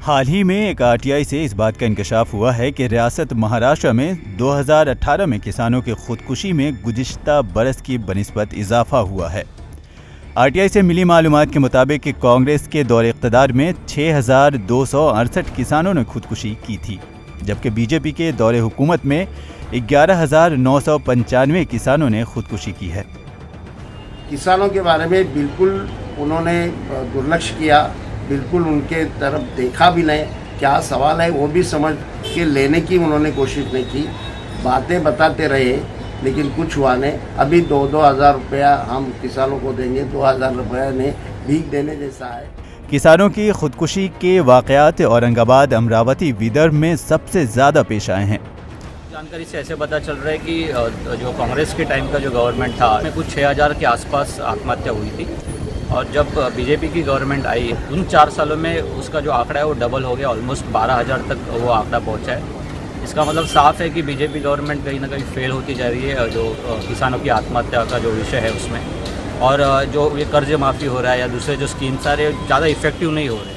हाल ही में एक आरटीआई से इस बात का इंकशाफ हुआ है कि रियासत महाराष्ट्र में 2018 में किसानों की खुदकुशी में गुज़िश्ता बरस की बनिस्बत इजाफा हुआ है। आरटीआई से मिली मालूमात के मुताबिक कांग्रेस के दौरे इक़्तिदार में 6,268 किसानों ने खुदकुशी की थी, जबकि बीजेपी के दौरे हुकूमत में 11,995 किसानों ने खुदकुशी की है। किसानों के बारे में बिल्कुल उन्होंने दुर्लक्ष्य किया, बिल्कुल उनके तरफ देखा भी नहीं, क्या सवाल है वो भी समझ के लेने की उन्होंने कोशिश नहीं की। बातें बताते रहे लेकिन कुछ हुआ नहीं। अभी 2-2 हज़ार रुपया हम किसानों को देंगे, 2,000 रुपया ने भीख देने जैसा है। किसानों की खुदकुशी के वाक़यात औरंगाबाद, अमरावती, विदर्भ में सबसे ज़्यादा पेश आए हैं। जानकारी से ऐसे पता चल रहा है कि जो कांग्रेस के टाइम का जो गवर्नमेंट था उसमें कुछ 6,000 के आसपास आत्महत्या हुई थी, और जब बीजेपी की गवर्नमेंट आई उन 4 सालों में उसका जो आंकड़ा है वो डबल हो गया, ऑलमोस्ट 12,000 तक वो आंकड़ा पहुंचा है। इसका मतलब साफ है कि बीजेपी गवर्नमेंट कहीं ना कहीं फेल होती जा रही है जो किसानों की आत्महत्या का जो विषय है उसमें, और जो ये कर्ज माफ़ी हो रहा है या दूसरे जो स्कीम सारे ज़्यादा इफेक्टिव नहीं हो रहे।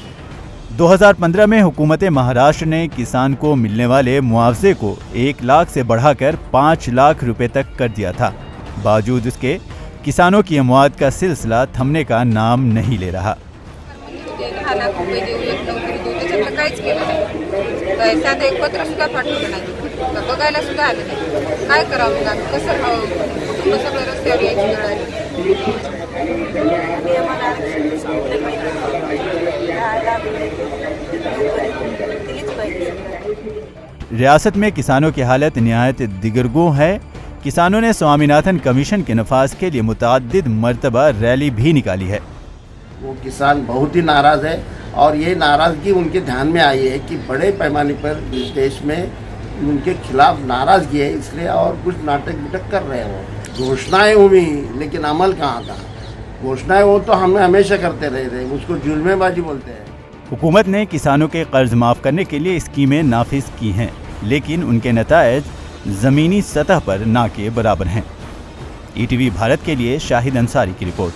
2015 में हुकूमत महाराष्ट्र ने किसान को मिलने वाले मुआवजे को 1 लाख से बढ़ाकर 5 लाख रुपए तक कर दिया था। बावजूद इसके किसानों की अमवात का सिलसिला थमने का नाम नहीं ले रहा। रियासत में किसानों की हालत निहायत दिगरगों है। किसानों ने स्वामीनाथन कमीशन के नफाज के लिए मुतअद्दिद मरतबा रैली भी निकाली है। वो किसान बहुत ही नाराज़ है और ये नाराज़गी उनके ध्यान में आई है कि बड़े पैमाने पर इस देश में उनके खिलाफ नाराज़गी है, इसलिए और कुछ नाटक बिटक कर रहे हैं। वो घोषणाएँ हुई लेकिन अमल कहाँ था। घोषणाएँ वो तो हम हमेशा करते रहे थे, उसको जुल्मेबाजी बोलते हैं। हुकूमत ने किसानों के कर्ज माफ़ करने के लिए स्कीमें नाफिज की हैं, लेकिन उनके नतायज ज़मीनी सतह पर ना के बराबर हैं। ईटीवी भारत के लिए शाहिद अंसारी की रिपोर्ट।